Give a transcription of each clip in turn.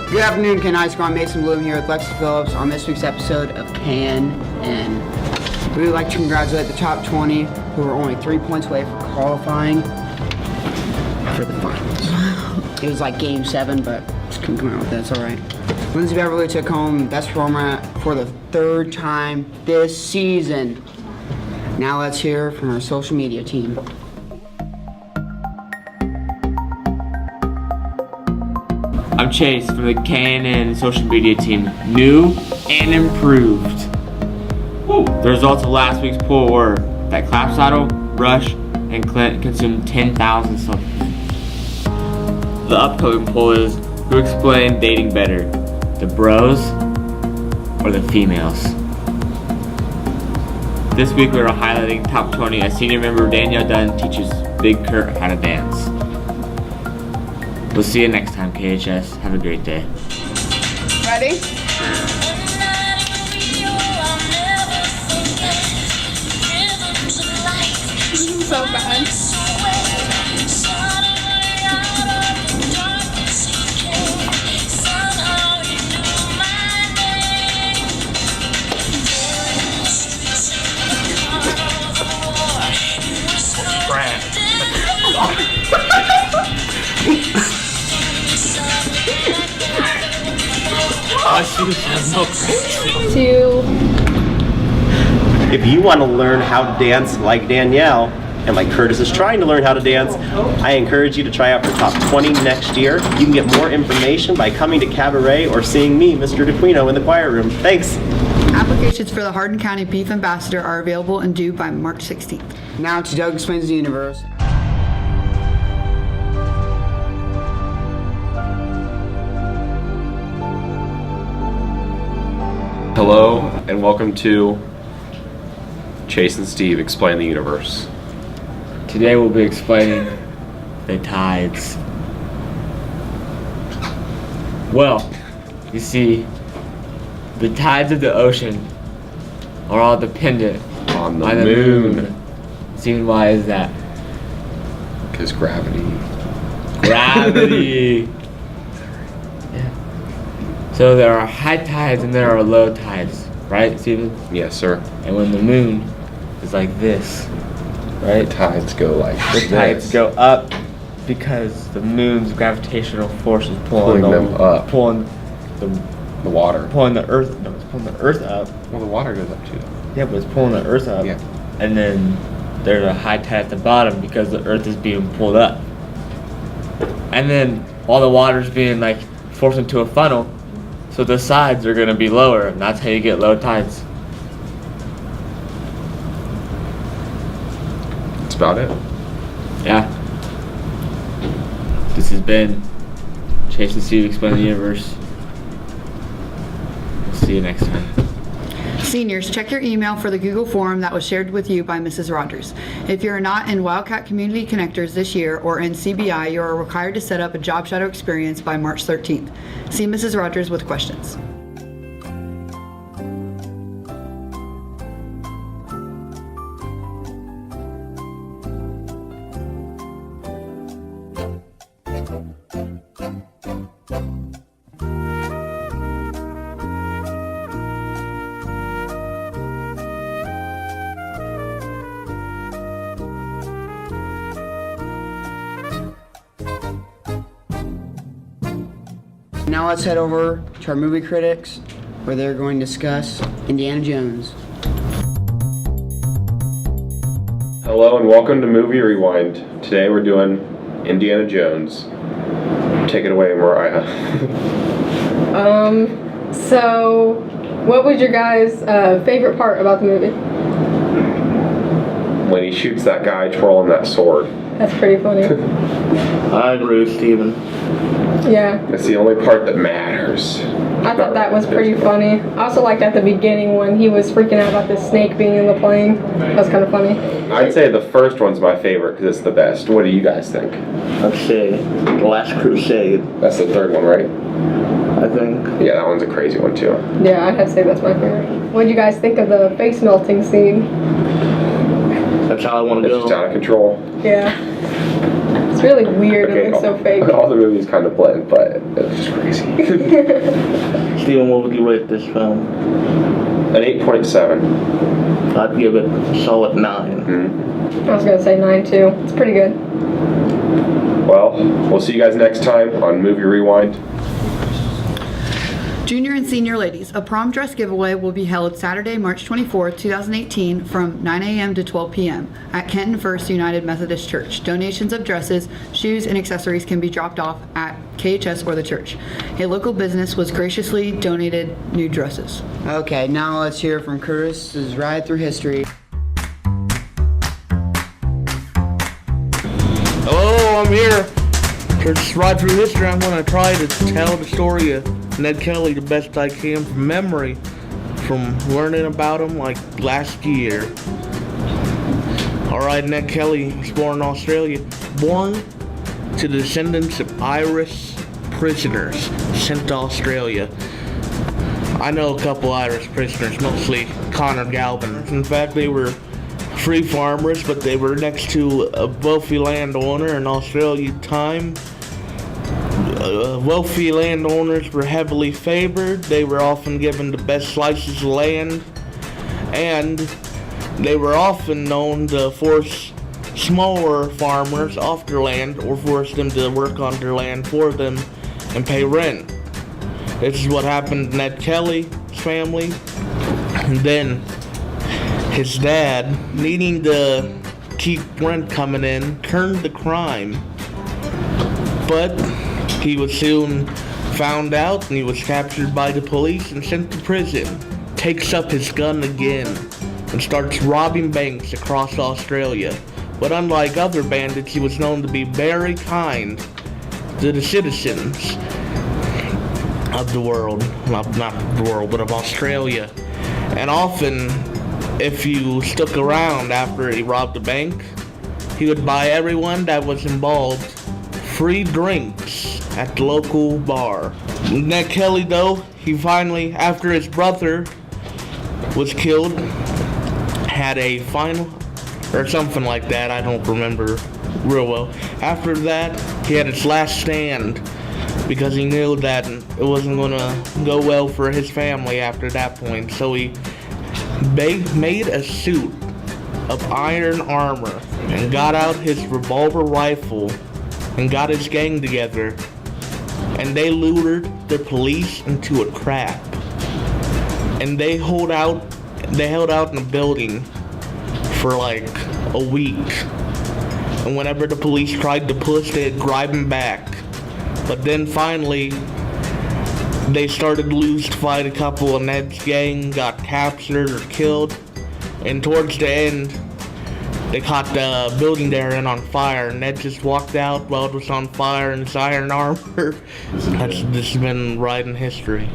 Good afternoon, KNN High School. I'm Mason Bloom here with Lexi Phillips on this week's episode of KNN. We would like to congratulate the top 20 who were only 3 points away from qualifying for the finals. It was like game 7, but just couldn't come out with that. It's all right. Lindsay Beverly took home best performer for the 3rd time this season. Now let's hear from our social media team. I'm Chase from the KNN social media team, new and improved. The results of last week's poll were that Clapsaddle, Rush, and Clint consumed 10,000 supplements. The upcoming poll is, who explained dating better, the bros or the females? This week we are highlighting top 20 as senior member Danielle Dunn teaches Big Kurt how to dance. We'll see you next time, KHS. Have a great day. Ready? This is so bad. If you want to learn how to dance like Danielle and like Curtis is trying to learn how to dance, I encourage you to try out for top 20 next year. You can get more information by coming to Cabaret or seeing me, Mr. DeQuino, in the choir room. Thanks. Applications for the Hardin County Beef Ambassador are available and due by March 16th. Now to Doug Explains the Universe. Hello and welcome to Chase and Steve Explain the Universe. Today we'll be explaining the tides. Well, you see, the tides of the ocean are all dependent On the on the moon. moon. See, why is that? Because gravity. Gravity. Yeah. So there are high tides and there are low tides, right, Steven? Yes, sir. And when the moon is like this, right? The tides go like The this. tides go up because the moon's gravitational force is Pulling them up. Pulling the water. pulling the earth. No, it's pulling the earth up. Well, the water goes up too. Yeah, but it's pulling the earth up. Yeah. And then there's a high tide at the bottom because the earth is being pulled up. And then all the water's being like forced into a funnel, so the sides are gonna be lower, and that's how you get low tides. That's about it. Yeah. This has been Chase and Steve Explain the Universe. We'll see you next time. Seniors, check your email for the Google form that was shared with you by Mrs. Rogers. If you're not in Wildcat Community Connectors this year or in CBI, you are required to set up a job shadow experience by March 13th. See Mrs. Rogers with questions. Now let's head over to our movie critics, where they're going to discuss Indiana Jones. Hello and welcome to Movie Rewind. Today we're doing Indiana Jones. Take it away, Mariah. So, what was your guys' favorite part about the movie? When he shoots that guy twirling that sword. That's pretty funny. I agree with Steven. Yeah, That's the only part that matters. I thought that was pretty funny. I also liked at the beginning when he was freaking out about the snake being in the plane. That was kind of funny. I'd say the first one's my favorite because it's the best. What do you guys think? I'd say The Last Crusade, That's the third one, right? I think. Yeah, that one's a crazy one too. Yeah, I'd have to say that's my favorite. What did you guys think of the face melting scene? That's how I want to It's just go. out of control. Yeah. It's really weird. It looks so fake. All the movies kind of blend, but it's just crazy. Steven, what would you rate this film? An 8.7. I'd give it a solid 9. Mm-hmm. I was gonna say 9 too. It's pretty good. Well, we'll see you guys next time on Movie Rewind. Junior and senior ladies, a prom dress giveaway will be held Saturday, March 24, 2018 from 9 a.m. to 12 p.m. at Kenton First United Methodist Church. Donations of dresses, shoes, and accessories can be dropped off at KHS or the church. A local business was graciously donated new dresses. Okay, now let's hear from Curtis's ride through history. Hello, I'm here. Curtis Ride Through History. I'm going to try to tell the story of Ned Kelly the best I can from memory, from learning about him like last year. Alright, Ned Kelly was born in Australia. Born to the descendants of Irish prisoners sent to Australia. I know a couple Irish prisoners, mostly Connor Galvin. In fact, they were free farmers, but they were next to a wealthy landowner in Australia time. Wealthy landowners were heavily favored. They were often given the best slices of land, and they were often known to force smaller farmers off their land or force them to work on their land for them and pay rent. This is what happened to Ned Kelly's family. And then his dad, needing to keep rent coming in, turned to crime. But he was soon found out and he was captured by the police and sent to prison. Takes up his gun again and starts robbing banks across Australia. But unlike other bandits, he was known to be very kind to the citizens of the world. Not the world, but of Australia. And often, if you stuck around after he robbed a bank, he would buy everyone that was involved free drinks at the local bar. Ned Kelly, though, he finally, after his brother was killed, had a final, or something like that, I don't remember real well. After that, he had his last stand because he knew that it wasn't gonna go well for his family after that point. So he made a suit of iron armor and got out his revolver rifle and got his gang together, and they lured the police into a trap. And they held out in a building for like a week. And whenever the police tried to push, they'd drive them back. But then finally, they started to lose the fight. A couple of Ned's gang got captured or killed. And towards the end, they caught the building they're in on fire. Ned just walked out while it was on fire in his iron armor. This has been right in history.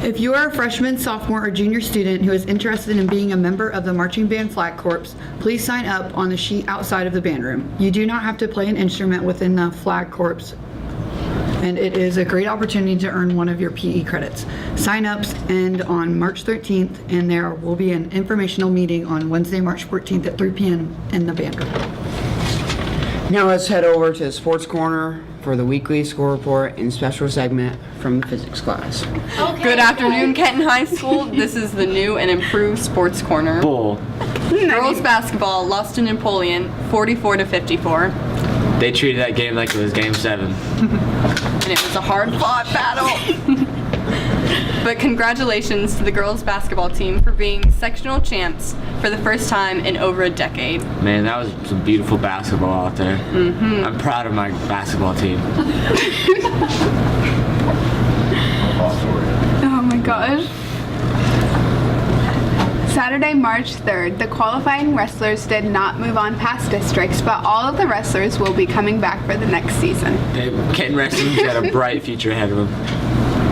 If you are a freshman, sophomore, or junior student who is interested in being a member of the Marching Band Flag Corps, please sign up on the sheet outside of the band room. You do not have to play an instrument within the Flag Corps, and it is a great opportunity to earn one of your PE credits. Sign-ups end on March 13th, and there will be an informational meeting on Wednesday, March 14th at 3 p.m. in the band room. Now let's head over to the Sports Corner for the weekly score report and special segment from the physics class. Good afternoon, Kenton High School. This is the new and improved Sports Corner. Bull. Girls basketball lost to Napoleon 44-54. They treated that game like it was game 7. And it was a hard-fought battle. But congratulations to the girls basketball team for being sectional champs for the first time in over a decade. Man, that was some beautiful basketball out there. Mm-hmm. I'm proud of my basketball team. Oh my gosh. Saturday, March 3rd, the qualifying wrestlers did not move on past districts, but all of the wrestlers will be coming back for the next season. Kenton Wrestling's got a bright future ahead of them.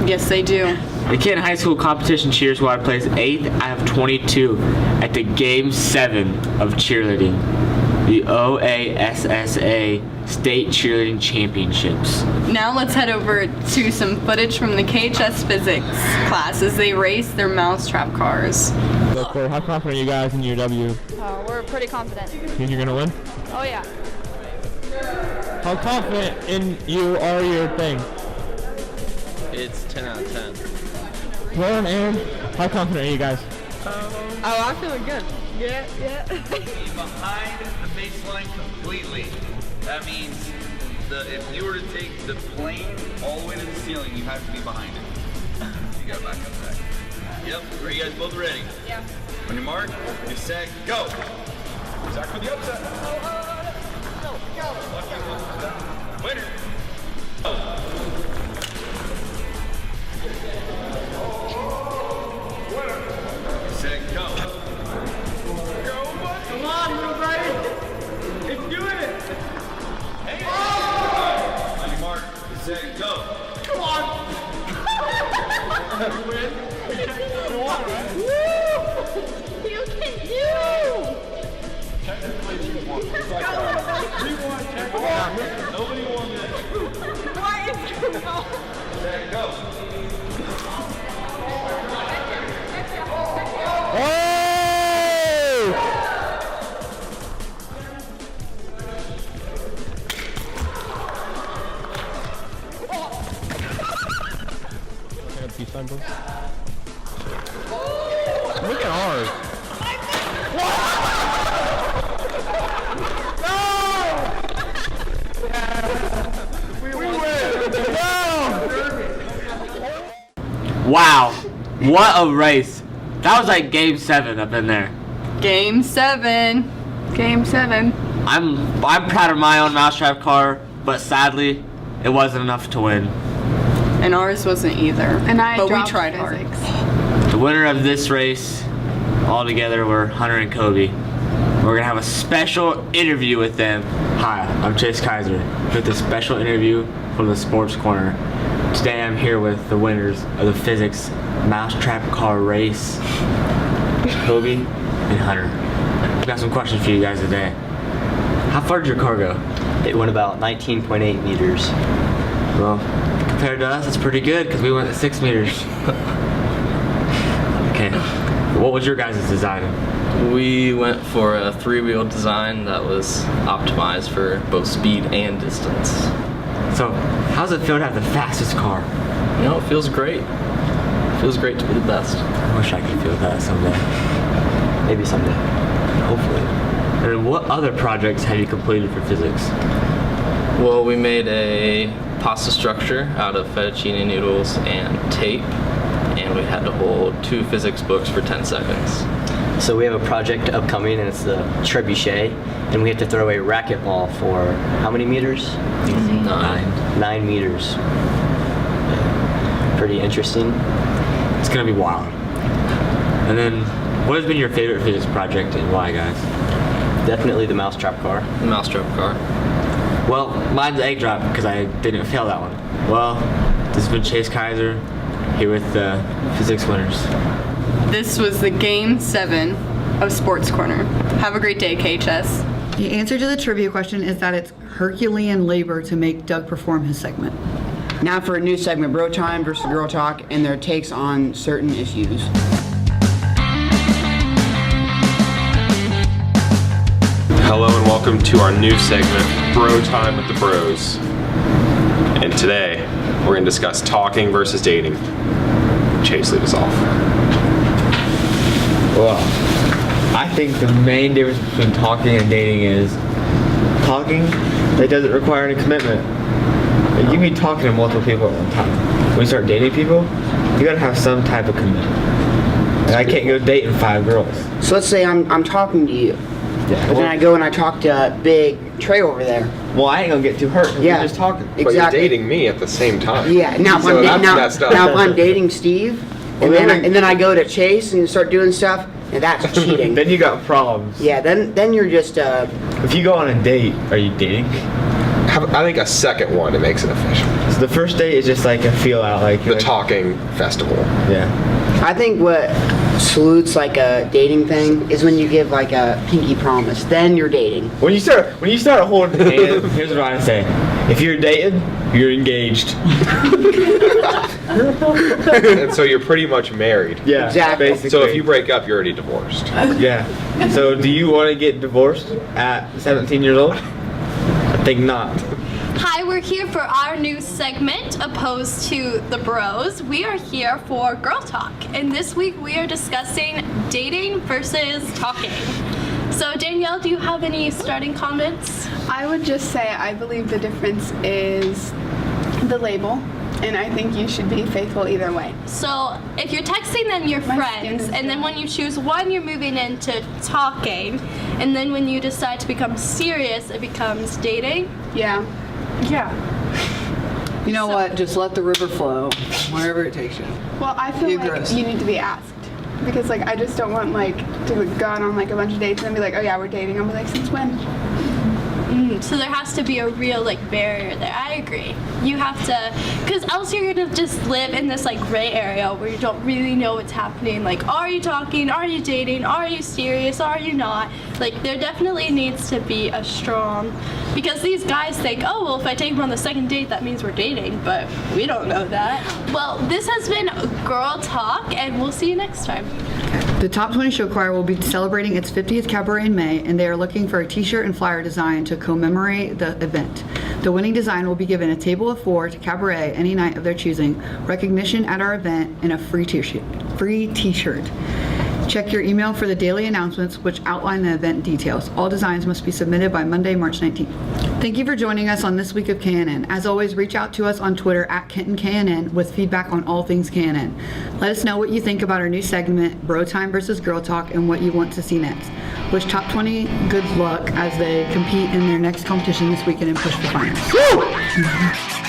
Yes, they do. The Kenton High School Competition Cheer Squad plays 8th out of 22 at the Game 7 of cheerleading, the OASSA State Cheerleading Championships. Now let's head over to some footage from the KHS physics class as they race their mousetrap cars. So, Corey, how confident are you guys in your W? We're pretty confident. Think you're going to win? Oh yeah. How confident in you are your thing? It's 10 out of 10. Lauren, Aaron, how confident are you guys? Oh, I'm feeling good. Yeah. Behind the baseline completely. That means if you were to take the plane all the way to the ceiling, you have to be behind it. You got back up there. Yep. Are you guys both ready? Yeah. On your mark, get set, go. Zach for the upset. Go. Winner. Set, go. Go, buddy. Come on, little buddy. It's doing it. Hey. On your mark, set, go. Come on. You win. You won, right? Woo! You can do! Technically, you won. It's like we won. Nobody won this. What is going on? Set, go. Look at ours. Wow, what a race. That was like game 7 up in there. Game 7. Game 7. I'm proud of my own mousetrap car, but sadly, it wasn't enough to win. And ours wasn't either. And I but we dropped tried physics. hard. The winner of this race, all together, were Hunter and Kobe. We're gonna have a special interview with them. Hi, I'm Chase Kaiser with a special interview from the Sports Corner. Today I'm here with the winners of the physics mousetrap car race, Kobe and Hunter. I've got some questions for you guys today. How far did your car go? It went about 19.8 meters. Well, compared to us, it's pretty good because we went at 6 meters. Okay, what was your guys' design? We went for a 3-wheel design that was optimized for both speed and distance. So, how's it feel to have the fastest car? You know, it feels great. It feels great to be the best. I wish I could feel that someday. Maybe someday. Hopefully. And what other projects have you completed for physics? Well, we made a pasta structure out of fettuccine noodles and tape, and we had to hold 2 physics books for 10 seconds. So we have a project upcoming, and it's the trebuchet, and we have to throw a racquetball for how many meters? 9 meters. Pretty interesting. It's gonna be wild. And then, what has been your favorite physics project and why, guys? Definitely the mousetrap car. The mousetrap car. Well, mine's egg drop because I didn't fail that one. Well, this has been Chase Kaiser here with the physics winners. This was the Game 7 of Sports Corner. Have a great day, KHS. The answer to the trivia question is that it's Herculean labor to make Doug perform his segment. Now for a new segment, Bro Time versus Girl Talk, and their takes on certain issues. Hello and welcome to our new segment, Bro Time with the Bros. And today, we're going to discuss talking versus dating. Chase, lead us off. Well, I think the main difference between talking and dating is talking, it doesn't require any commitment. You can be talking to multiple people at one time. When you start dating people, you gotta have some type of commitment. And I can't go dating 5 girls. So let's say I'm talking to you, Yeah. but then I go and I talk to Big Trey over there. Well, I ain't gonna get too hurt. 'Cause Yeah. We're just talking. Exactly. But you're dating me at the same time. Yeah. Now, So that's messed up. now if I'm dating Steve, and then I go to Chase and start doing stuff, and that's cheating. Then you got problems. Yeah. Then you're just If you go on a date, are you dating? I think a second one, it makes it official. So the first date is just like a feel out, like The talking festival. Yeah. I think what salutes like a dating thing is when you give like a pinky promise. Then you're dating. When you start holding hands, here's what I say: if you're dating, you're engaged. And so you're pretty much married. Yeah, Exactly. basically. So if you break up, you're already divorced. Yeah. So do you want to get divorced at 17 years old? Think not. Hi, we're here for our new segment, opposed to the bros. We are here for Girl Talk, and this week we are discussing dating versus talking. So Danielle, do you have any starting comments? I would just say I believe the difference is the label, and I think you should be faithful either way. So if you're texting, then you're friends, and then when you choose one, you're moving into talking, and then when you decide to become serious, it becomes dating. Yeah. You know what? Just let the river flow, wherever it takes you. Well, I feel like you need to be asked. Because like I just don't want like to go out on like a bunch of dates and then be like, oh yeah, we're dating. I'll be like, since when? So there has to be a real like barrier there. I agree. You have to, because else you're gonna just live in this like gray area where you don't really know what's happening. Like, are you talking? Are you dating? Are you serious? Are you not? Like, there definitely needs to be a strong, because these guys think, oh well, if I take him on the second date, that means we're dating, but we don't know that. Well, this has been Girl Talk, and we'll see you next time. The Top 20 Show Choir will be celebrating its 50th cabaret in May, and they are looking for a t-shirt and flyer design to commemorate the event. The winning design will be given a table of 4 to cabaret any night of their choosing, recognition at our event, and a free t-shirt. Check your email for the daily announcements which outline the event details. All designs must be submitted by Monday, March 19th. Thank you for joining us on this week of KNN. As always, reach out to us on Twitter at KNN with feedback on all things KNN. Let us know what you think about our new segment, Bro Time versus Girl Talk, and what you want to see next. Wish Top 20 good luck as they compete in their next competition this weekend and push for finals. Woo!